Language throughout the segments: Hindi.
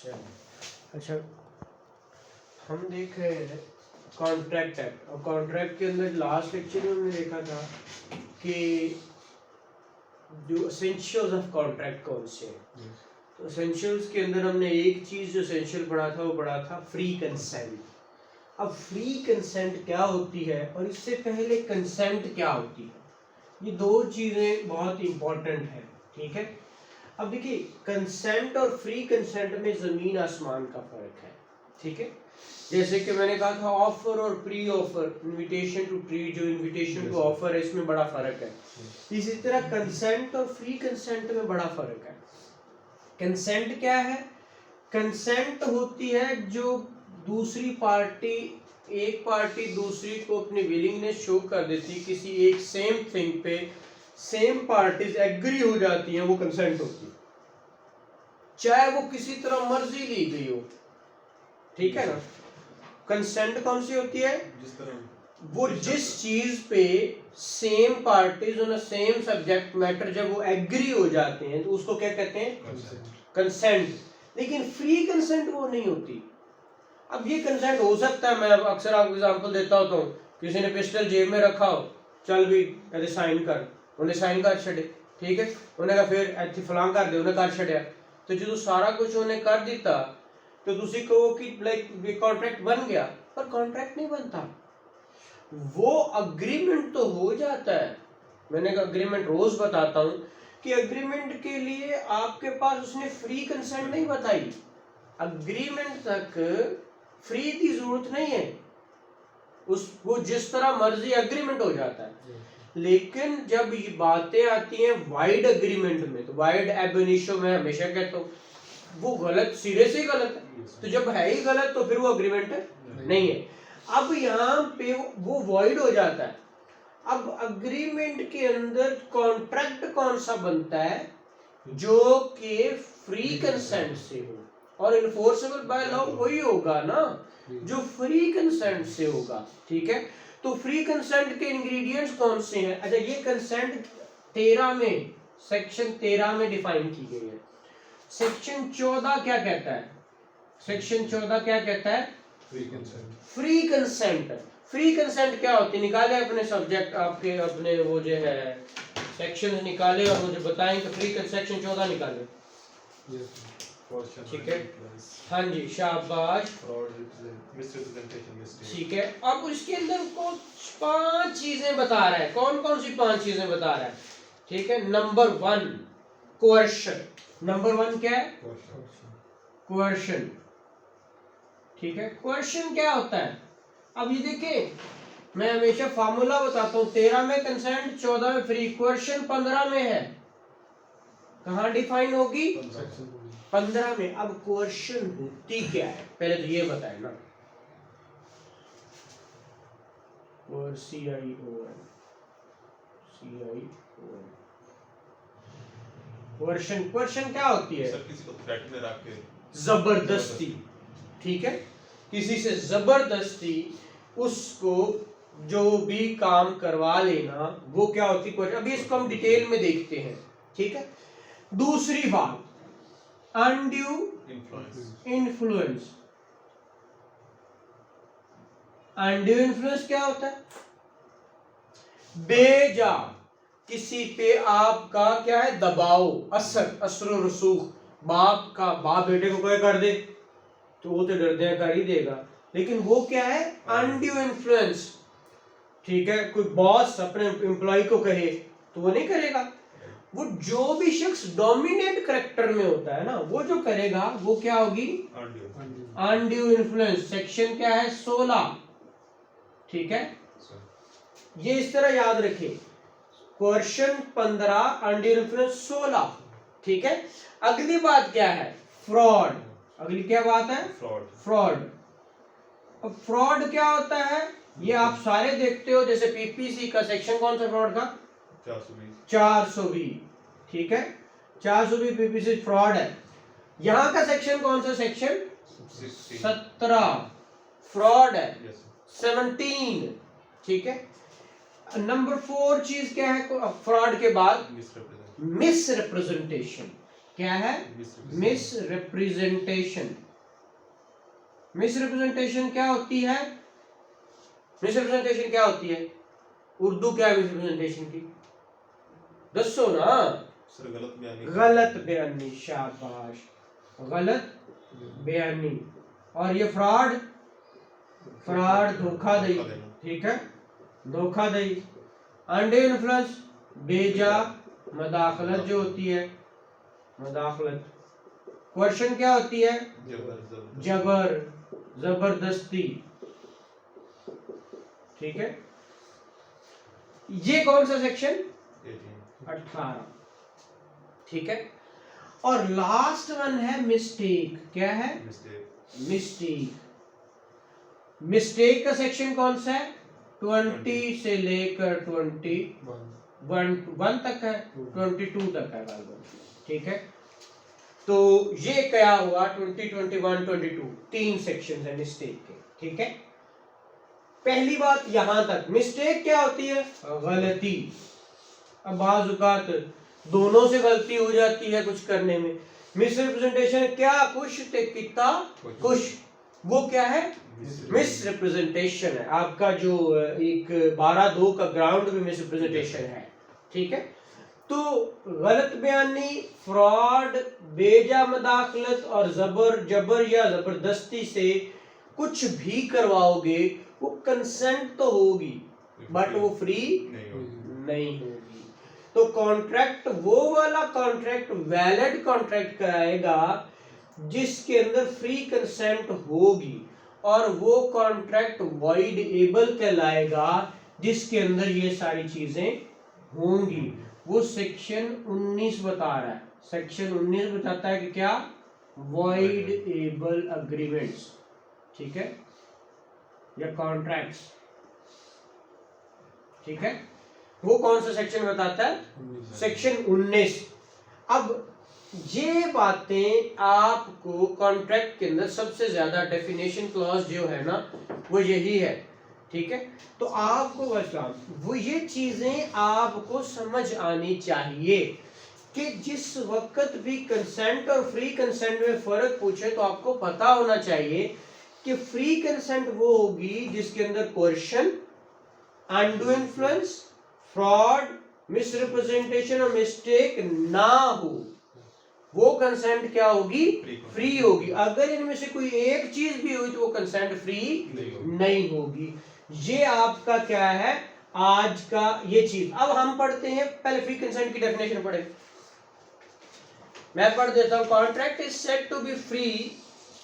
चलो अच्छा, हम देख रहे हैं कॉन्ट्रैक्ट एक्ट, और कॉन्ट्रैक्ट के अंदर लास्ट लेक्चर में हमने देखा था कि जो एसेंशियल्स ऑफ कॉन्ट्रैक्ट कौन से हैं। तो एसेंशियल्स के अंदर हमने एक चीज जो एसेंशियल पढ़ा था वो पढ़ा था फ्री कंसेंट। अब फ्री कंसेंट क्या होती है और इससे पहले कंसेंट क्या होती है, ये दो चीजें बहुत इंपॉर्टेंट है। ठीक है, अब देखिए कंसेंट और फ्री कंसेंट में जमीन आसमान का फर्क है। ठीक है, जैसे कि मैंने कहा था ऑफर और pre offer, invitation to treat, जो इनविटेशन टू ऑफर है इसमें बड़ा फर्क है। इसी तरह कंसेंट और फ्री कंसेंट में बड़ा फर्क है। कंसेंट क्या है? कंसेंट होती है जो दूसरी पार्टी, एक पार्टी दूसरी को अपनी विलिंगनेस शो कर देती है किसी एक सेम थिंग पे, सेम पार्टीज एग्री हो जाती हैं, वो कंसेंट होती है, चाहे वो किसी तरह मर्जी ली गई हो। ठीक है ना, कंसेंट कौन सी होती है? वो जिस चीज पे same parties on same subject matter जब वो एग्री हो जाते हैं तो उसको क्या कहते हैं? कंसेंट। लेकिन फ्री कंसेंट वो नहीं होती। अब ये कंसेंट हो सकता है, मैं अक्सर आपको एग्जांपल देता होता हूँ, किसी ने पिस्टल जेब में रखा हो, चल भी कहते साइन कर, उन्हें साइन कर छड़े। ठीक है, उन्हें कहा फिर ऐसे फलां कर दे, उन्हें कर छड़िया। तो जो सारा कुछ उन्हें कर दिता तो तुसी कहो कि लाइक कॉन्ट्रैक्ट बन गया, पर कॉन्ट्रैक्ट नहीं बनता। वो अग्रीमेंट तो हो जाता है। मैंने अग्रीमेंट रोज बताता हूं कि अग्रीमेंट के लिए आपके पास उसने फ्री कंसेंट नहीं बताई। अग्रीमेंट तक फ्री की जरूरत नहीं है, उस वो जिस तरह मर्जी अग्रीमेंट हो जाता है। लेकिन जब ये बातें आती हैं वाइड अग्रीमेंट में, तो वाइड एब इनिशियो में हमेशा कहता हूँ वो गलत, सिरे से गलत है। तो जब है ही गलत तो फिर वो अग्रीमेंट नहीं है। अब यहाँ पे वो वॉइड हो जाता है। अब अग्रीमेंट के अंदर कॉन्ट्रैक्ट कौन सा बनता है? जो कि फ्री कंसेंट से हो, और इन्फोर्सेबल बाय लॉ वही होगा ना जो फ्री कंसेंट से होगा। ठीक है, तो फ्री कंसेंट के इंग्रेडिएंट्स कौन से हैं? अच्छा, ये कंसेंट 13 में, सेक्शन 13 में डिफाइन की गई है। सेक्शन 14 क्या कहता है? सेक्शन 14 क्या कहता है? Free consent. Free consent, free consent क्या होती है? निकाले अपने सब्जेक्ट, आपके अपने वो जो है सेक्शन निकाले और मुझे बताएं कि फ्री सेक्शन 14 निकाले। ठीक है, हाँ जी, शाबाश। ठीक है, अब इसके अंदर कुछ 5 चीजें बता रहा है। कौन कौन सी 5 चीजें बता रहा है? ठीक है, नंबर 1 कोर्शन। नंबर 1 क्या है? कोर्शन। ठीक है, कोर्शन क्या होता है? अब ये देखिए, मैं हमेशा फार्मूला बताता हूँ, 13 में कंसेंट, 14 में फ्री, कोर्शन 15 में है। कहाँ डिफाइन होगी? 15 में। अब कोर्शन होती क्या है पहले तो ये बताए ना। कोर्शन, कोर्शन क्या होती है? सर किसी को थ्रेट में रख के जबरदस्ती। ठीक है, किसी से जबरदस्ती उसको जो भी काम करवा लेना, वो क्या होती है? अभी इसको हम डिटेल में देखते हैं। ठीक है, दूसरी बात अनड्यू इन्फ्लुएंस। अनड्यू इन्फ्लुएंस क्या होता है? बेजा किसी पे आपका क्या है? दबाव, असर, असर रसूख। बाप का, बाप बेटे को कोई कर दे तो वो तो डरते हैं कर ही देगा, लेकिन वो क्या है? Undue influence. ठीक है, कोई बॉस अपने एम्प्लॉय को कहे तो वो नहीं करेगा। वो जो भी शख्स डोमिनेट कैरेक्टर में होता है ना, वो जो करेगा वो क्या होगी? Undue influence. सेक्शन क्या है? 16। ठीक है, ये इस तरह याद रखिए, क्वेश्चन 15, अनड्यू इन्फ्लुएंस 16। ठीक है, अगली बात क्या है? फ्रॉड। अगली क्या बात है? फ्रॉड। अब फ्रॉड क्या होता है? ये आप सारे देखते हो, जैसे पीपीसी का सेक्शन कौन सा फ्रॉड का? 420। ठीक है, 420 पीपीसी फ्रॉड है। यहां का सेक्शन कौन सा? सेक्शन 17 फ्रॉड है। 17। ठीक है, नंबर 4 चीज क्या है फ्रॉड के बाद? Miss representation. क्या है? Miss representation. मिस रिप्रेजेंटेशन क्या होती है? मिस रिप्रेजेंटेशन क्या होती है? उर्दू क्या है मिस रिप्रेजेंटेशन की? दसो ना। सर गलत बयानी। गलत बयानी, शाबाश, गलत बयानी। और ये फ्रॉड, फ्रॉड धोखाधड़ी, ठीक है, धोखाधड़ी। अंडे इन्फ्लुएंस बेजा मदाखलत जो होती है, मदाखलत। क्वेश्चन क्या होती है? जबर, जबरदस्ती, ठीक है। ये कौन सा सेक्शन? 18, ठीक है। और लास्ट वन है मिस्टेक। क्या है? मिस्टेक। मिस्टेक का सेक्शन कौन सा है? 20 से लेकर 21 तक है, 22 तक है लगभग, ठीक है। तो ये क्या हुआ? 20, 21, 22 तीन सेक्शन है मिस्टेक के, ठीक है। पहली बात यहां तक, मिस्टेक क्या होती है? गलती। अब बाज़-औक़ात दोनों से गलती हो जाती है कुछ करने में। मिस रिप्रेजेंटेशन क्या? कुछ ते किता कुछ, वो क्या है? मिस रिप्रेजेंटेशन है। आपका जो एक 12-2 का ग्राउंड भी मिस रिप्रेजेंटेशन है, ठीक है। तो गलत बयानी, फ्रॉड, बेजा मदाखलत और जबर या जबरदस्ती से कुछ भी करवाओगे, वो कंसेंट तो होगी बट वो फ्री नहीं होगी। तो कॉन्ट्रैक्ट वो वाला कॉन्ट्रैक्ट वैलिड कॉन्ट्रैक्ट कराएगा जिसके अंदर फ्री कंसेंट होगी, और वो कॉन्ट्रैक्ट वॉइडेबल कहलाएगा जिसके अंदर ये सारी चीजें होंगी। वो सेक्शन 19 बता रहा है। सेक्शन 19 बताता है कि क्या? वॉइडेबल अग्रीमेंट्स, ठीक है, या कॉन्ट्रैक्ट्स, ठीक है। वो कौन सा सेक्शन बताता है? सेक्शन 19। अब ये बातें आपको कॉन्ट्रैक्ट के अंदर सबसे ज्यादा डेफिनेशन क्लॉज जो है ना, वो यही है, ठीक है। तो आपको बस वो ये चीजें आपको समझ आनी चाहिए कि जिस वक्त भी कंसेंट और फ्री कंसेंट में फर्क पूछे तो आपको पता होना चाहिए कि फ्री कंसेंट वो होगी जिसके अंदर coercion, undo influence, fraud, misrepresentation और मिस्टेक ना हो। वो कंसेंट क्या होगी? फ्री होगी। अगर इनमें से कोई एक चीज भी हुई तो वो कंसेंट फ्री नहीं होगी। ये आपका क्या है आज का ये चीज। अब हम पढ़ते हैं, पहले फ्री कंसेंट की डेफिनेशन पढ़े। मैं पढ़ देता हूं। Contract is said to be free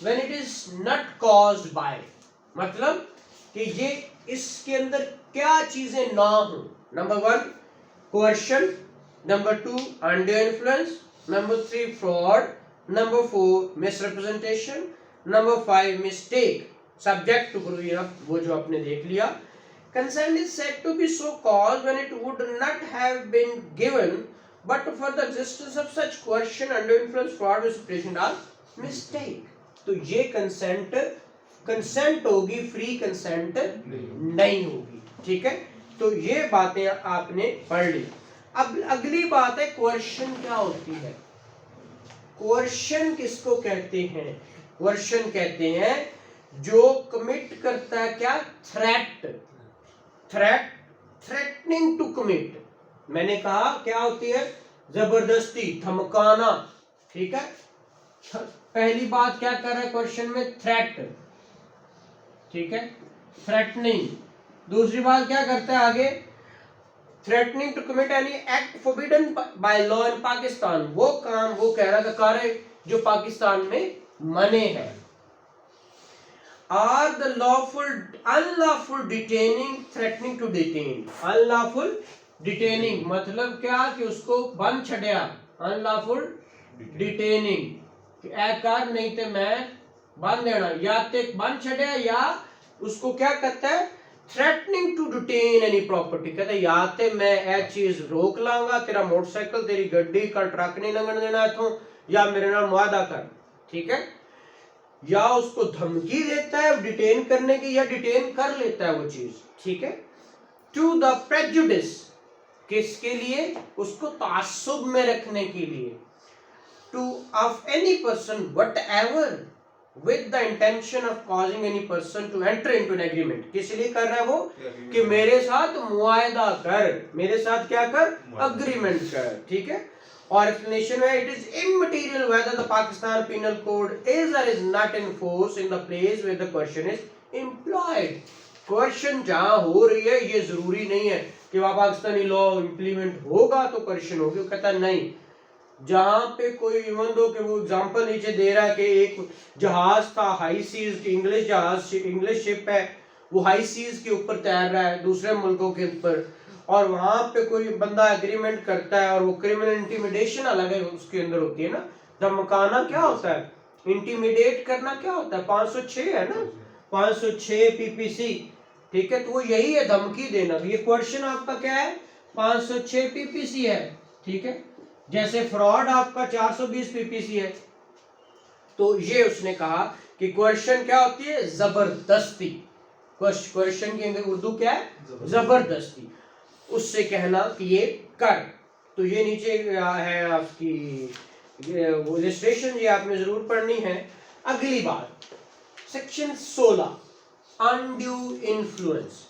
when it is not caused by, मतलब कि ये इसके अंदर क्या चीजें ना हो। Number 1 coercion, number 2 undue influence, number 3 fraud, number 4 misrepresentation, number 5 mistake, subject to prove, वो जो आपने देख लिया। Consent is said to be so caused when it would not have been given but for the existence of such coercion, undue influence, fraud, misinterpretation or mistake. तो ये कंसेंट होगी, फ्री कंसेंट नहीं होगी, ठीक है। तो ये बातें आपने पढ़ ली। अब अगली बात है कोercion क्या होती है। कोercion किसको कहते हैं? कोercion कहते हैं जो कमिट करता है क्या? Threatening to commit. मैंने कहा क्या होती है? जबरदस्ती, धमकाना, ठीक है। पहली बात क्या कर रहा है क्वेश्चन में? थ्रेट, ठीक है, थ्रेटनिंग। दूसरी बात क्या करता है आगे? Threatening to commit any act forbidden by law in Pakistan. वो काम, वो कह रहा था कार्य जो पाकिस्तान में मने हैं। Are the unlawful detaining, threatening to detain, unlawful detaining मतलब क्या कि उसको बंद छड़िया, unlawful detaining कि ऐ कर नहीं ते मैं बंद देना, या ते बंद छड़िया या उसको क्या कहता है? threatening to detain any property, कहता है या ते मैं ऐ चीज रोक लांगा, तेरा मोटरसाइकिल, तेरी गड्डी का ट्रक नहीं लंघन देना इथों, या मेरे नाल मुआदा कर, ठीक है। या उसको धमकी देता है डिटेन करने की, या डिटेन कर लेता है वो चीज, ठीक है। टू द प्रेजुडिस, किसके लिए? उसको तासुब में रखने के लिए। of any person whatever with the intention of causing any person to enter into an agreement. किस लिए कर रहा है वो कि मेरे साथ मुआयदा कर, मेरे साथ क्या कर, अग्रीमेंट कर, ठीक है। और एक्सप्लेनेशन है it is immaterial whether the Pakistan penal code is or is not in force in the place where the coercion is employed. coercion जहां हो रही है ये जरूरी नहीं है कि वहां पाकिस्तानी लॉ इंप्लीमेंट होगा तो coercion होगी, वो कहता नहीं, जहां पे कोई इवन दो कि वो एग्जांपल नीचे दे रहा है कि एक जहाज था हाई सीज, इंग्लिश जहाज, इंग्लिश शिप है, वो हाई सीज के ऊपर तैर रहा है दूसरे मुल्कों के ऊपर, और वहां पे कोई बंदा एग्रीमेंट करता है, और वो क्रिमिनल इंटिमिडेशन अलग है उसके अंदर होती है ना, धमकाना क्या होता है, इंटिमिडेट करना क्या होता है, 506 है ना, 506 पीपीसी, ठीक है, तो वो यही है धमकी देना। ये क्वेश्चन आपका क्या है, 506 पीपीसी है, ठीक है, जैसे फ्रॉड आपका 420 पीपीसी है। तो ये उसने कहा कि क्वेश्चन क्या होती है, जबरदस्ती, क्वेश्चन के अंदर उर्दू क्या है, जबरदस्ती, उससे कहना कि ये कर। तो ये नीचे है आपकी वो रजिस्ट्रेशन, ये आपने जरूर पढ़नी है। अगली बात section 16 undue influence.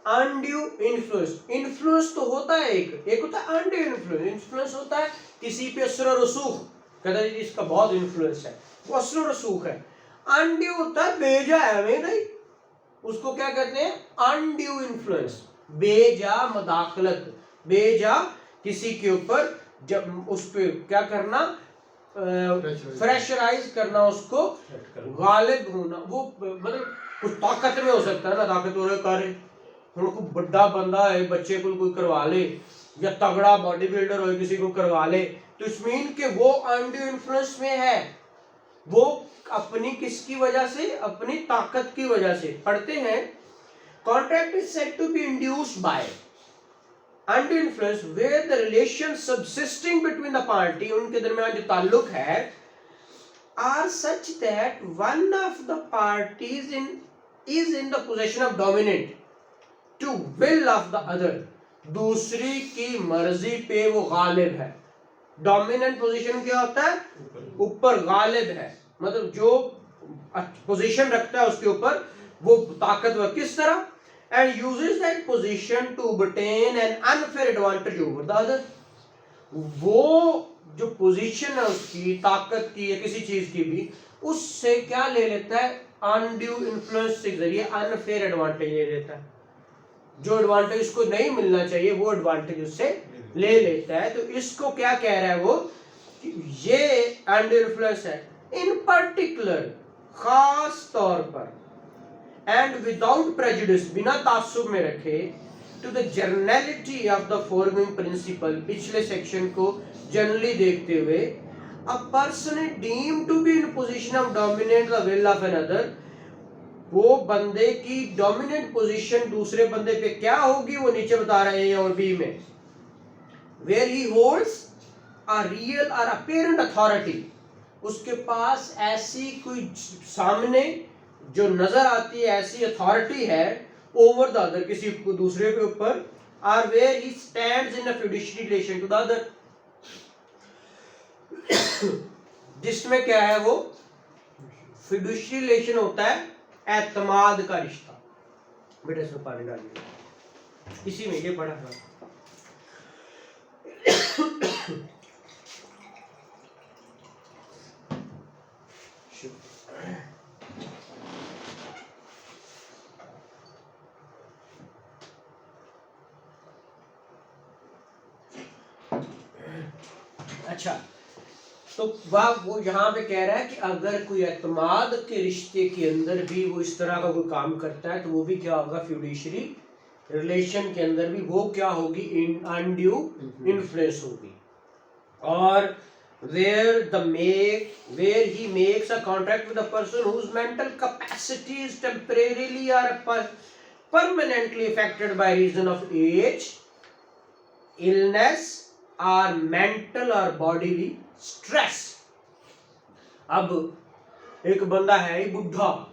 Undue influence, influence तो होता है एक होता है अनड्यू इन्फ्लुएंस। इन्फ्लुएंस होता है किसी पे असर और रसूख, कहता है इसका बहुत इन्फ्लुएंस है, वो असर और रसूख है। अनड्यू होता है बेजा है नहीं, उसको क्या कहते हैं, अनड्यू इन्फ्लुएंस, बेजा मदाखलत, बेजा किसी के ऊपर जब उस पे क्या करना, प्रेशराइज करना, उसको गालिब होना, वो मतलब कुछ ताकत में हो सकता है ना, ताकतवर कार्य, उनको बड़ा बंदा है, बच्चे को कोई करवा ले, या तगड़ा बॉडी बिल्डर हो किसी को करवा ले, तो इस मीन के वो अनड्यू इन्फ्लुएंस में है, वो अपनी किसकी वजह से, अपनी ताकत की वजह से। पढ़ते हैं contract is said to be induced by undue influence where the relations subsisting between the party, उनके दरमियान जो ताल्लुक है, are such that one of the parties is in the possession of dominant to will of the other, दूसरी की मर्जी पे वो गालिब है। डोमिनेंट पोजीशन क्या होता है, ऊपर गालिब है, मतलब जो पोजीशन रखता है उसके ऊपर वो ताकतवर, किस तरह, and uses that position to obtain an unfair advantage over the other, वो जो पोजीशन है उसकी, ताकत की या किसी चीज की भी, उससे क्या ले लेता है, अनड्यू इन्फ्लुएंस के जरिए अनफेयर एडवांटेज ले लेता है, जो एडवांटेज उसको नहीं मिलना चाहिए वो एडवांटेज उससे ले लेता है। तो इसको क्या कह रहा है वो, ये अनड्यू इन्फ्लुएंस है। इन पर्टिकुलर, खास तौर पर, एंड विदाउट प्रेजुडिस, बिना तासुब में रखे, to the generality of the foregoing principle, पिछले सेक्शन को जनरली देखते हुए, a person is deemed to be in position of dominate the will of another, वो बंदे की डोमिनेंट पोजीशन दूसरे बंदे पे क्या होगी, वो नीचे बता रहे हैं और बी में, where he holds a real or apparent authority, उसके पास ऐसी कोई सामने जो नजर आती है ऐसी अथॉरिटी है, ओवर द अदर, किसी को दूसरे के ऊपर, और where he stands in a fiduciary relation to the other, जिसमें क्या है वो फिडुशियरी रिलेशन होता है, एतमाद का रिश्ता। बेटा इसमें पानी डालिए, इसी में ये पढ़ा था। अच्छा, तो वो यहाँ पे कह रहा है कि अगर कोई एतमाद के रिश्ते के अंदर भी वो इस तरह का कोई काम करता है तो वो भी क्या होगा, फिडुशियरी रिलेशन के अंदर भी वो क्या होगी, अनड्यू इन्फ्लुएंस होगी। और where he makes a contract with a person whose mental capacity is temporarily or permanently affected by reason of age, illness or mental or bodily stress। अब एक बंदा है ही बुढ़ा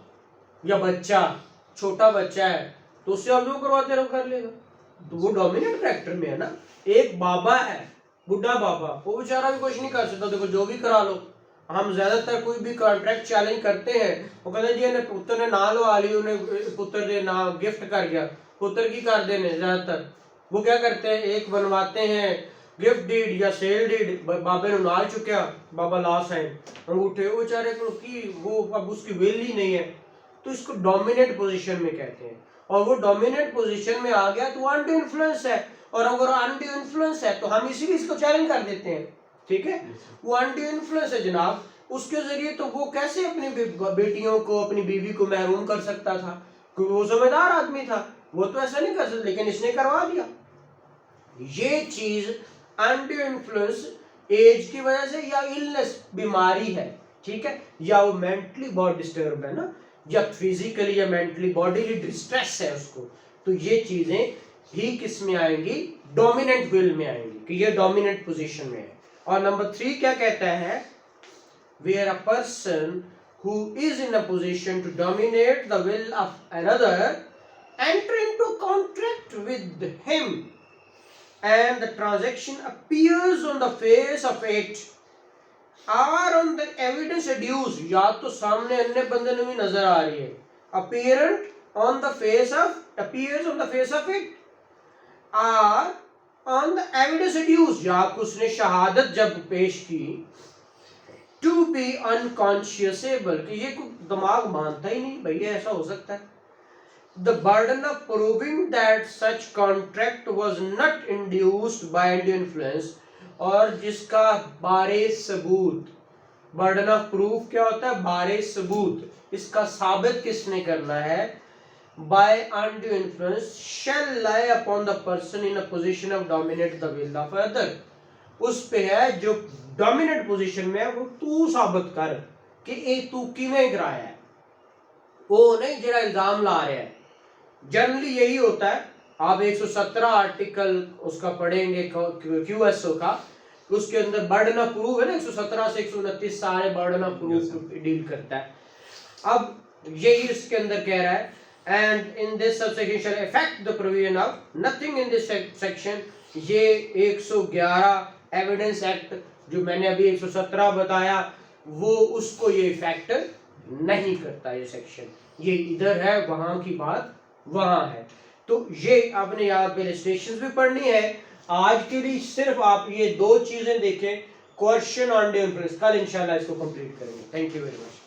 या बच्चा, छोटा बच्चा है, तो उससे आप जो करवाते रहो कर लेगा, तो वो डोमिनेंट फैक्टर में है ना। एक बाबा है बुढ़ा बाबा, वो बेचारा भी कुछ नहीं कर सकता, देखो जो भी करा लो। हम ज्यादातर कोई भी कॉन्ट्रैक्ट चैलेंज करते हैं, वो कहते जी इन्हें पुत्र ने ना लवा ली, उन्हें पुत्र दे ना गिफ्ट कर गया, पुत्र की कर देने। ज्यादातर वो क्या करते हैं, एक बनवाते हैं गिफ्ट डीड या सेल डीड, बाबे ने नाल चुका, बाबा ला साइन अंगूठे, वो बेचारे को की वो अब उसकी वेल ही नहीं है, तो इसको डोमिनेट पोजीशन में कहते हैं। और वो डोमिनेट पोजीशन में आ गया तो अनडू इन्फ्लुएंस है, और अगर अनडू इन्फ्लुएंस है तो हम इसीलिए इसको चैलेंज कर देते हैं, ठीक है। वो अनडू इन्फ्लुएंस है जनाब, उसके जरिए तो वो कैसे अपनी बेटियों को, अपनी बीवी को महरूम कर सकता था, क्योंकि वो समझदार आदमी था, वो तो ऐसा नहीं कर सकता, लेकिन इसने करवा दिया। ये चीज अनडू इन्फ्लुएंस एज की वजह से या इलनेस बीमारी है, ठीक है, या वो मेंटली बहुत डिस्टर्ब है ना, या फिजिकली या मेंटली बॉडीली डिस्ट्रेस है उसको, तो ये चीजें ही किस में आएंगी, डोमिनेंट विल में आएंगी, कि ये डोमिनेंट पोजीशन में है। और नंबर 3 क्या कहता है, where a person who is in a position to dominate the will of another enter into contract with him and the transaction appears on the face of it or on the evidence adduced, या तो सामने अन्य बंदे में भी नजर आ रही है, appearance on the face of, appears on the face of it or on the evidence adduced, या उसने शहादत जब पेश की, to be unconscionable, कि ये दिमाग मानता ही नहीं भैया ऐसा हो सकता है, the burden of proving that such contract was not induced by undue influence, और जिसका बारे सबूत, बर्डन ऑफ प्रूफ क्या होता है, बारे सबूत, इसका साबित किसने करना है, by undue influence shall lie upon the person in a position of dominate the will of other, उस पे है जो डोमिनेट पोजीशन में है, वो तू साबित कर कि ये तू किवें कराया है, वो नहीं जरा इल्जाम ला रहा है। जनरली यही होता है, आप 117 आर्टिकल उसका पढ़ेंगे क्यूएसओ का, उसके अंदर बर्डन ऑफ प्रूफ है ना, 117 से 129 सारे बर्डन ऑफ प्रूफ डील करता है। अब यही इसके अंदर कह रहा है, and in this subsection shall affect the provision of nothing in this section, ये 111 एविडेंस एक्ट जो मैंने अभी 117 बताया, वो उसको ये इफेक्ट नहीं करता, ये सेक्शन, ये इधर है, वहां की बात वहां है। तो ये आपने यहाँ पे इलस्ट्रेशंस भी पढ़नी है। आज के लिए सिर्फ आप ये 2 चीजें देखें, क्वेश्चन ऑन डी इन्फ्लुएंस, कल इंशाल्लाह इसको कंप्लीट करेंगे। Thank you very much.